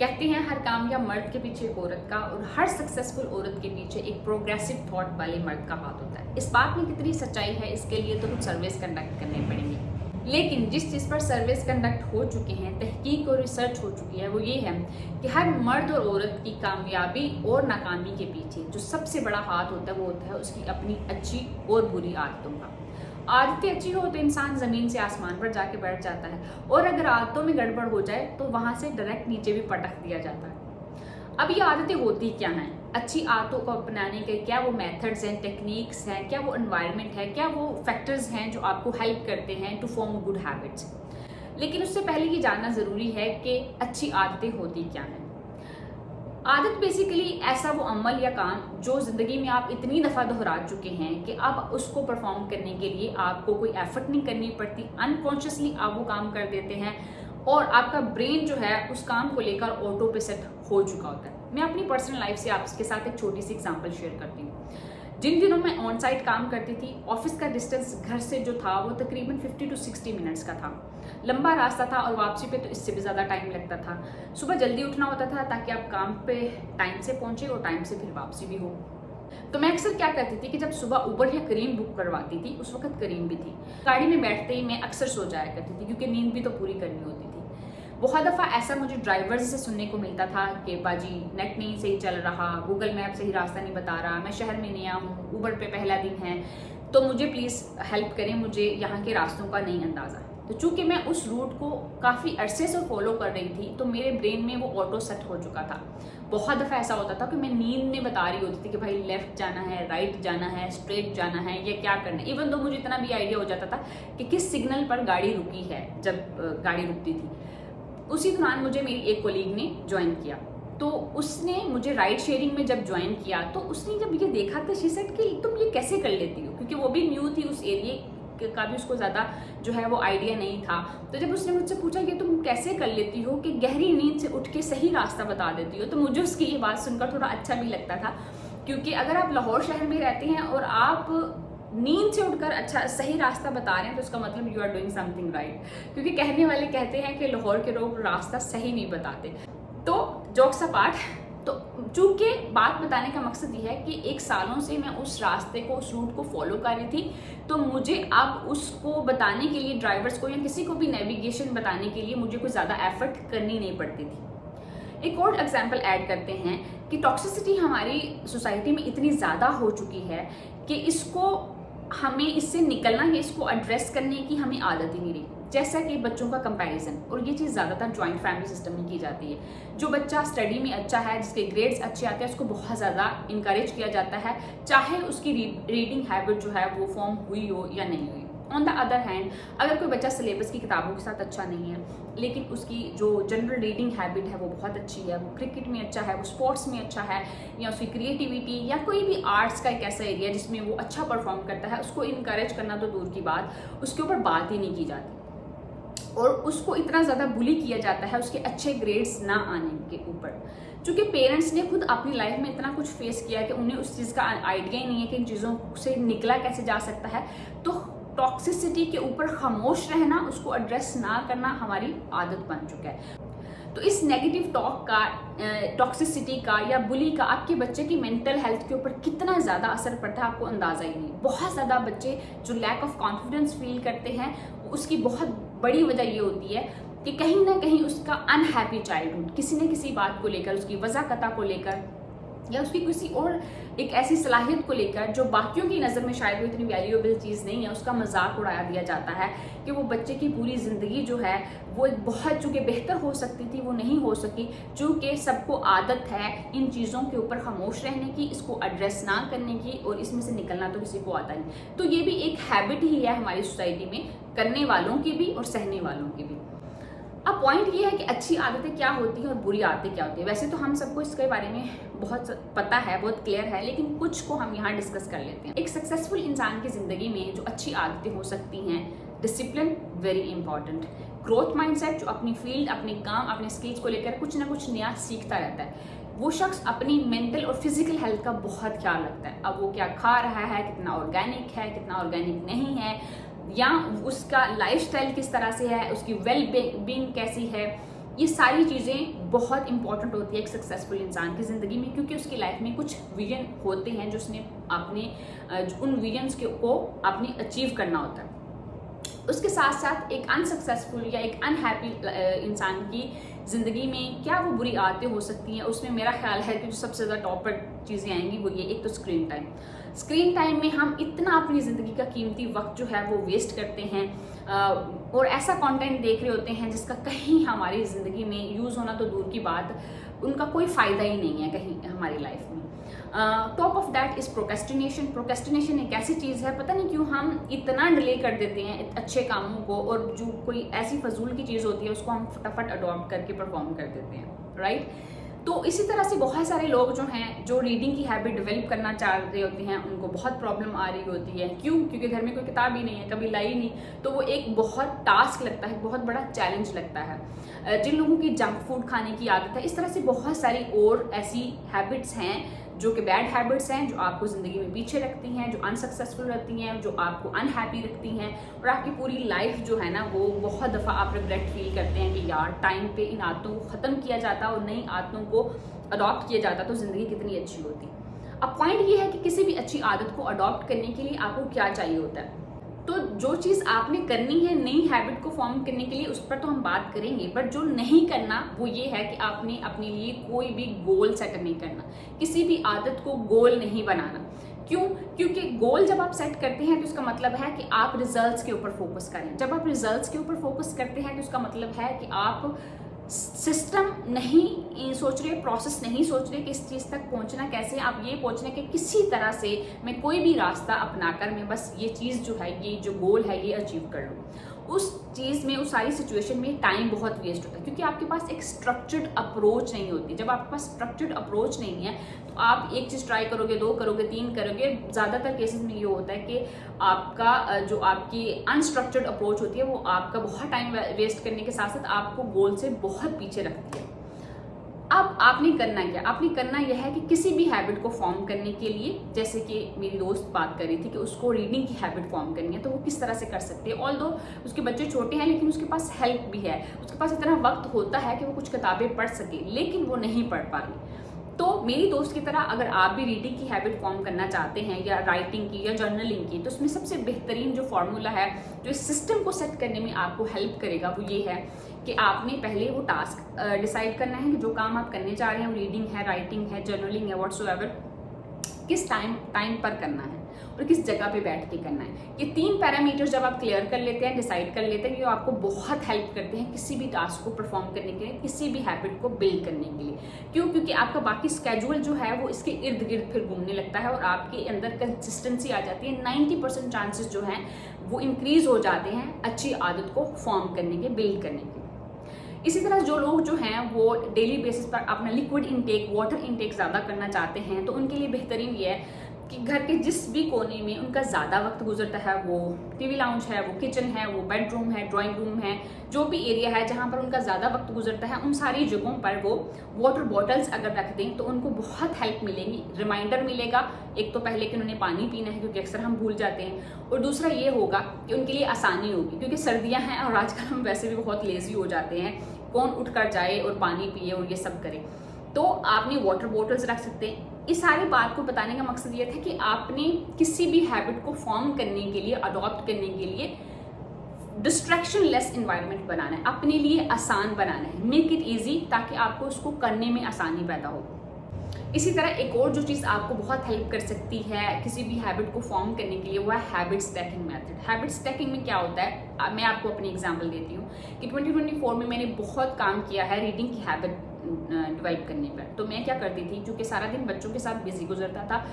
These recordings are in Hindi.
कहते हैं हर कामयाब मर्द के पीछे एक औरत का और हर सक्सेसफुल औरत के पीछे एक प्रोग्रेसिव थॉट वाले मर्द का हाथ होता है। इस बात में कितनी सच्चाई है, इसके लिए तो कुछ सर्वेस कंडक्ट करने पड़ेंगे। लेकिन जिस चीज़ पर सर्वेस कंडक्ट हो चुके हैं, तहकीक और रिसर्च हो चुकी है, वो ये है कि हर मर्द और औरत की कामयाबी और नाकामी के पीछे जो सबसे बड़ा हाथ होता है वो होता है उसकी अपनी अच्छी और बुरी आदतों का। आदतें अच्छी हो तो इंसान ज़मीन से आसमान पर जाके बैठ जाता है, और अगर आदतों में गड़बड़ हो जाए तो वहाँ से डायरेक्ट नीचे भी पटक दिया जाता है। अब ये आदतें होती क्या हैं? अच्छी आदतों को अपनाने के क्या वो मेथड्स हैं, टेक्निक्स हैं, क्या वो एनवायरनमेंट है, क्या वो फैक्टर्स हैं जो आपको हेल्प करते हैं टू फॉर्म गुड हैबिट्स। लेकिन उससे पहले ये जानना ज़रूरी है कि अच्छी आदतें होती क्या हैं। आदत बेसिकली ऐसा वो अमल या काम जो ज़िंदगी में आप इतनी दफ़ा दोहरा चुके हैं कि अब उसको परफॉर्म करने के लिए आपको कोई एफर्ट नहीं करनी पड़ती, अनकॉन्शियसली आप वो काम कर देते हैं और आपका ब्रेन जो है उस काम को लेकर ऑटो पे सेट हो चुका होता है। मैं अपनी पर्सनल लाइफ से आपके साथ एक छोटी सी एग्जांपल शेयर करती हूँ। जिन दिनों मैं ऑन साइट काम करती थी, ऑफिस का डिस्टेंस घर से जो था वो तकरीबन 50 to 60 मिनट्स का था। लंबा रास्ता था और वापसी पे तो इससे भी ज़्यादा टाइम लगता था। सुबह जल्दी उठना होता था ताकि आप काम पे टाइम से पहुंचे और टाइम से फिर वापसी भी हो। तो मैं अक्सर क्या करती थी कि जब सुबह उबर या करीम बुक करवाती थी, उस वक्त करीम भी थी, गाड़ी में बैठते ही मैं अक्सर सो जाया करती थी क्योंकि नींद भी तो पूरी करनी होती थी। बहुत दफ़ा ऐसा मुझे ड्राइवर्स से सुनने को मिलता था कि बाजी नेट नहीं सही चल रहा, गूगल मैप सही रास्ता नहीं बता रहा, मैं शहर में नया हूँ, उबर पे पहला दिन है, तो मुझे प्लीज़ हेल्प करें, मुझे यहाँ के रास्तों का नहीं अंदाज़ा। तो चूंकि मैं उस रूट को काफ़ी अरसे से फॉलो कर रही थी तो मेरे ब्रेन में वो ऑटो सेट हो चुका था। बहुत दफ़ा ऐसा होता था कि मैं नींद में बता रही होती थी कि भाई लेफ्ट जाना है, राइट जाना है, स्ट्रेट जाना है, या क्या करना है। इवन तो मुझे इतना भी आइडिया हो जाता था कि किस सिग्नल पर गाड़ी रुकी है जब गाड़ी रुकती थी। उसी दौरान मुझे मेरी एक कोलीग ने ज्वाइन किया, तो उसने मुझे राइड शेयरिंग में जब ज्वाइन किया तो उसने जब ये देखा तो शी सेड कि तुम ये कैसे कर लेती हो, क्योंकि वो भी न्यू थी, उस एरिया का भी उसको ज़्यादा जो है वो आइडिया नहीं था। तो जब उसने मुझसे पूछा कि तुम कैसे कर लेती हो कि गहरी नींद से उठ के सही रास्ता बता देती हो, तो मुझे उसकी ये बात सुनकर थोड़ा अच्छा भी लगता था, क्योंकि अगर आप लाहौर शहर में रहते हैं और आप नींद से उठकर अच्छा सही रास्ता बता रहे हैं तो इसका मतलब you are doing something right, क्योंकि कहने वाले कहते हैं कि लाहौर के लोग रास्ता सही नहीं बताते। तो जोक्स अपार्ट, तो चूंकि बात बताने का मकसद ये है कि एक सालों से मैं उस रास्ते को, उस रूट को फॉलो कर रही थी, तो मुझे अब उसको बताने के लिए ड्राइवर्स को या किसी को भी नेविगेशन बताने के लिए मुझे कोई ज़्यादा एफर्ट करनी नहीं पड़ती थी। एक और एग्जाम्पल ऐड करते हैं कि टॉक्सिसिटी हमारी सोसाइटी में इतनी ज़्यादा हो चुकी है कि इसको हमें इससे निकलना है, इसको एड्रेस करने की हमें आदत ही नहीं रही। जैसा कि बच्चों का कंपैरिजन, और ये चीज़ ज़्यादातर जॉइंट फैमिली सिस्टम में की जाती है। जो बच्चा स्टडी में अच्छा है, जिसके ग्रेड्स अच्छे आते हैं, उसको बहुत ज़्यादा इनकरेज किया जाता है, चाहे उसकी रीडिंग हैबिट जो है वो फॉर्म हुई हो या नहीं हुई। ऑन द अदर हैंड, अगर कोई बच्चा सिलेबस की किताबों के साथ अच्छा नहीं है लेकिन उसकी जो जनरल रीडिंग हैबिट है वो बहुत अच्छी है, वो क्रिकेट में अच्छा है, वो स्पोर्ट्स में अच्छा है, या उसकी क्रिएटिविटी या कोई भी आर्ट्स का एक ऐसा एरिया जिसमें वो अच्छा परफॉर्म करता है, उसको इनकरेज करना तो दूर की बात, उसके ऊपर बात ही नहीं की जाती और उसको इतना ज़्यादा बुली किया जाता है उसके अच्छे ग्रेड्स ना आने के ऊपर। क्योंकि पेरेंट्स ने खुद अपनी लाइफ में इतना कुछ फेस किया है कि उन्हें उस चीज़ का आइडिया ही नहीं है कि इन चीज़ों से निकला कैसे जा सकता है। तो टॉक्सिसिटी के ऊपर खामोश रहना, उसको एड्रेस ना करना हमारी आदत बन चुका है। तो इस नेगेटिव टॉक का, टॉक्सिसिटी का या बुली का आपके बच्चे की मेंटल हेल्थ के ऊपर कितना ज़्यादा असर पड़ता है आपको अंदाज़ा ही नहीं। बहुत ज़्यादा बच्चे जो लैक ऑफ कॉन्फिडेंस फील करते हैं, उसकी बहुत बड़ी वजह ये होती है कि कहीं ना कहीं उसका अनहैप्पी चाइल्डहुड किसी न किसी बात को लेकर, उसकी वज़ाकता को लेकर या उसकी किसी और एक ऐसी सलाहियत को लेकर जो बाकियों की नज़र में शायद वो इतनी वैल्यूएबल चीज़ नहीं है, उसका मजाक उड़ाया दिया जाता है कि वो बच्चे की पूरी ज़िंदगी जो है वो एक बहुत, चूँकि बेहतर हो सकती थी वो नहीं हो सकी, चूँकि सबको आदत है इन चीज़ों के ऊपर खामोश रहने की, इसको एड्रेस ना करने की, और इसमें से निकलना तो किसी को आता नहीं। तो ये भी एक हैबिट ही है हमारी सोसाइटी में, करने वालों की भी और सहने वालों की भी। अब पॉइंट ये है कि अच्छी आदतें क्या होती हैं और बुरी आदतें क्या होती है। वैसे तो हम सबको इसके बारे में बहुत पता है, बहुत क्लियर है, लेकिन कुछ को हम यहाँ डिस्कस कर लेते हैं। एक सक्सेसफुल इंसान की ज़िंदगी में जो अच्छी आदतें हो सकती हैं, discipline very important, growth mindset, जो अपनी फील्ड, अपने काम, अपने स्किल्स को लेकर कुछ ना कुछ नया सीखता रहता है, वो शख्स अपनी मेंटल और फिजिकल हेल्थ का बहुत ख्याल रखता है। अब वो क्या खा रहा है, कितना ऑर्गेनिक है, कितना ऑर्गेनिक नहीं है, या उसका लाइफस्टाइल किस तरह से है, उसकी वेल बीइंग कैसी है, ये सारी चीज़ें बहुत इंपॉर्टेंट होती है एक सक्सेसफुल इंसान की ज़िंदगी में, क्योंकि उसकी लाइफ में कुछ विजन होते हैं जो उसने अपने उन विजन्स को अपनी अचीव करना होता है। उसके साथ साथ एक अनसक्सेसफुल या एक अनहैप्पी इंसान की ज़िंदगी में क्या वो बुरी आदतें हो सकती हैं, उसमें मेरा ख्याल है कि जो सबसे ज़्यादा टॉप पर चीज़ें आएंगी वो ये, एक तो स्क्रीन टाइम। स्क्रीन टाइम में हम इतना अपनी ज़िंदगी का कीमती वक्त जो है वो वेस्ट करते हैं और ऐसा कंटेंट देख रहे होते हैं जिसका कहीं हमारी ज़िंदगी में यूज़ होना तो दूर की बात, उनका कोई फ़ायदा ही नहीं है कहीं हमारी लाइफ में। Top of that is procrastination. Procrastination एक ऐसी चीज़ है, पता नहीं क्यों हम इतना डिले कर देते हैं अच्छे कामों को, और जो कोई ऐसी फजूल की चीज़ होती है उसको हम फटाफट अडॉप्ट करके परफॉर्म कर देते हैं, राइट। तो इसी तरह से बहुत सारे लोग जो हैं जो रीडिंग की हैबिट डेवलप करना चाह रहे होते हैं, उनको बहुत प्रॉब्लम आ रही होती है। क्यों? क्योंकि घर में कोई किताब ही नहीं है, कभी लाई नहीं, तो वो एक बहुत टास्क लगता है, बहुत बड़ा चैलेंज लगता है। जिन लोगों की जंक फूड खाने की आदत है, इस तरह से बहुत सारी और ऐसी हैबिट्स हैं जो कि बैड हैबिट्स हैं, जो आपको ज़िंदगी में पीछे रखती हैं, जो अनसक्सेसफुल रहती हैं, जो आपको अनहैप्पी रखती हैं, और आपकी पूरी लाइफ जो है ना वो बहुत दफ़ा आप रिग्रेट फील करते हैं कि यार टाइम पे इन आदतों को ख़त्म किया जाता और नई आदतों को अडॉप्ट किया जाता तो ज़िंदगी कितनी अच्छी होती। अब पॉइंट ये है कि किसी भी अच्छी आदत को अडॉप्ट करने के लिए आपको क्या चाहिए होता है। तो जो चीज़ आपने करनी है नई हैबिट को फॉर्म करने के लिए, उस पर तो हम बात करेंगे, बट जो नहीं करना वो ये है कि आपने अपने लिए कोई भी गोल सेट नहीं करना, किसी भी आदत को गोल नहीं बनाना। क्यों? क्योंकि गोल जब आप सेट करते हैं तो इसका मतलब है कि आप रिजल्ट्स के ऊपर फोकस करें। जब आप रिजल्ट्स के ऊपर फोकस करते हैं तो इसका मतलब है कि आप सिस्टम नहीं सोच रहे, प्रोसेस नहीं सोच रहे कि इस चीज़ तक पहुंचना कैसे। आप ये पहुंच रहे कि किसी तरह से मैं कोई भी रास्ता अपनाकर मैं बस ये चीज़ जो है, ये जो गोल है ये अचीव कर लूँ। उस चीज़ में, उस सारी सिचुएशन में टाइम बहुत वेस्ट होता है, क्योंकि आपके पास एक स्ट्रक्चर्ड अप्रोच नहीं होती। जब आपके पास स्ट्रक्चर्ड अप्रोच नहीं है तो आप एक चीज़ ट्राई करोगे, 2 करोगे, 3 करोगे। ज़्यादातर केसेस में ये होता है कि आपका जो आपकी अनस्ट्रक्चर्ड अप्रोच होती है वो आपका बहुत टाइम वेस्ट करने के साथ साथ आपको गोल से बहुत पीछे रखती है। अब आपने करना क्या? आपने करना यह है कि किसी भी हैबिट को फॉर्म करने के लिए, जैसे कि मेरी दोस्त बात कर रही थी कि उसको रीडिंग की हैबिट फॉर्म करनी है, तो वो किस तरह से कर सकती है। ऑल्दो उसके बच्चे छोटे हैं लेकिन उसके पास हेल्प भी है, उसके पास इतना वक्त होता है कि वो कुछ किताबें पढ़ सके, लेकिन वो नहीं पढ़ पा रही। तो मेरी दोस्त की तरह अगर आप भी रीडिंग की हैबिट फॉर्म करना चाहते हैं, या राइटिंग की या जर्नलिंग की, तो उसमें सबसे बेहतरीन जो फॉर्मूला है जो इस सिस्टम को सेट करने में आपको हेल्प करेगा वो ये है कि आपने पहले वो टास्क डिसाइड करना है कि जो काम आप करने जा रहे हैं, वो रीडिंग है, राइटिंग है, जर्नलिंग है, व्हाट्सोएवर, किस टाइम पर करना है और किस जगह पे बैठ के करना है। ये 3 पैरामीटर्स जब आप क्लियर कर लेते हैं, डिसाइड कर लेते हैं, ये आपको बहुत हेल्प करते हैं किसी भी टास्क को परफॉर्म करने के लिए, किसी भी हैबिट को बिल्ड करने के लिए। क्यों? क्योंकि आपका बाकी स्केड्यूल जो है वो इसके इर्द गिर्द फिर घूमने लगता है और आपके अंदर कंसिस्टेंसी आ जाती है। 90% चांसेस जो हैं वो इंक्रीज हो जाते हैं अच्छी आदत को फॉर्म करने के, बिल्ड करने के। इसी तरह जो लोग जो हैं वो डेली बेसिस पर अपना लिक्विड इनटेक, वाटर इनटेक ज़्यादा करना चाहते हैं, तो उनके लिए बेहतरीन ये है कि घर के जिस भी कोने में उनका ज़्यादा वक्त गुजरता है, वो टीवी लाउंज है, वो किचन है, वो बेडरूम है, ड्राइंग रूम है, जो भी एरिया है जहाँ पर उनका ज़्यादा वक्त गुजरता है, उन सारी जगहों पर वो वाटर बॉटल्स अगर रख दें तो उनको बहुत हेल्प मिलेगी। रिमाइंडर मिलेगा, एक तो पहले कि उन्होंने पानी पीना है क्योंकि अक्सर हम भूल जाते हैं, और दूसरा ये होगा कि उनके लिए आसानी होगी क्योंकि सर्दियाँ हैं और आजकल हम वैसे भी बहुत लेजी हो जाते हैं, कौन उठ कर जाए और पानी पिए और ये सब करे। तो आपने वाटर बॉटल्स रख सकते हैं। इस सारी बात को बताने का मकसद ये था कि आपने किसी भी हैबिट को फॉर्म करने के लिए, अडॉप्ट करने के लिए डिस्ट्रैक्शन लेस इन्वायरमेंट बनाना है, अपने लिए आसान बनाना है, मेक इट ईजी, ताकि आपको उसको करने में आसानी पैदा हो। इसी तरह एक और जो चीज़ आपको बहुत हेल्प कर सकती है किसी भी हैबिट को फॉर्म करने के लिए, वो है habit stacking method. Habit stacking में क्या होता है, मैं आपको अपनी एग्जांपल देती हूँ कि 2024 में मैंने बहुत काम किया है रीडिंग की हैबिट डेवलप करने पर। तो मैं क्या करती थी, क्योंकि सारा दिन बच्चों के साथ बिजी गुजरता था,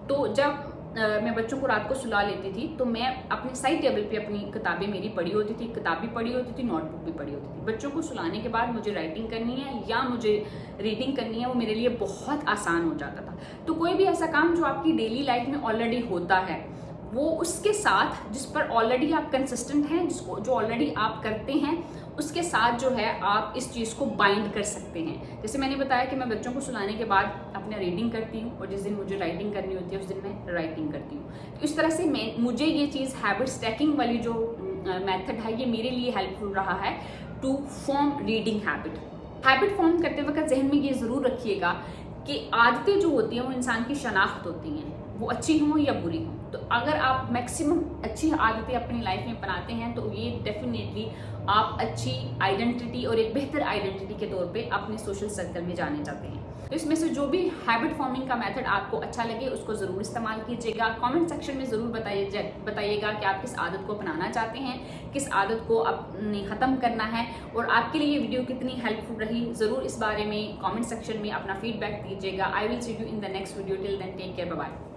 तो जब मैं बच्चों को रात को सुला लेती थी तो मैं अपने साइड टेबल पे अपनी किताबें मेरी पढ़ी होती थी, किताब भी पढ़ी होती थी, नोटबुक भी पढ़ी होती थी। बच्चों को सुलाने के बाद मुझे राइटिंग करनी है या मुझे रीडिंग करनी है, वो मेरे लिए बहुत आसान हो जाता था। तो कोई भी ऐसा काम जो आपकी डेली लाइफ में ऑलरेडी होता है, वो उसके साथ जिस पर ऑलरेडी आप कंसिस्टेंट हैं, जिसको जो ऑलरेडी आप करते हैं, उसके साथ जो है आप इस चीज़ को बाइंड कर सकते हैं। जैसे मैंने बताया कि मैं बच्चों को सुलाने के बाद अपना रीडिंग करती हूँ और जिस दिन मुझे राइटिंग करनी होती है उस दिन मैं राइटिंग करती हूँ। तो इस तरह से मुझे ये चीज़ हैबिट स्टैकिंग वाली जो मेथड है ये मेरे लिए हेल्पफुल रहा है to form reading habit. Habit form करते वक्त जहन में ये ज़रूर रखिएगा कि आदतें जो होती हैं वो इंसान की शनाख्त होती हैं, वो अच्छी हों या बुरी हों। तो अगर आप मैक्सिमम अच्छी आदतें अपनी लाइफ में अपनाते हैं तो ये डेफिनेटली आप अच्छी आइडेंटिटी और एक बेहतर आइडेंटिटी के तौर पे अपने सोशल सर्कल में जाने जाते हैं। तो इसमें से जो भी हैबिट फॉर्मिंग का मेथड आपको अच्छा लगे उसको ज़रूर इस्तेमाल कीजिएगा। कमेंट सेक्शन में ज़रूर बताइएगा कि आप किस आदत को अपनाना चाहते हैं, किस आदत को अपने ख़त्म करना है और आपके लिए ये वीडियो कितनी हेल्पफुल रही। ज़रूर इस बारे में कमेंट सेक्शन में अपना फीडबैक दीजिएगा। I will see you in the next video. Till then take care, bye bye.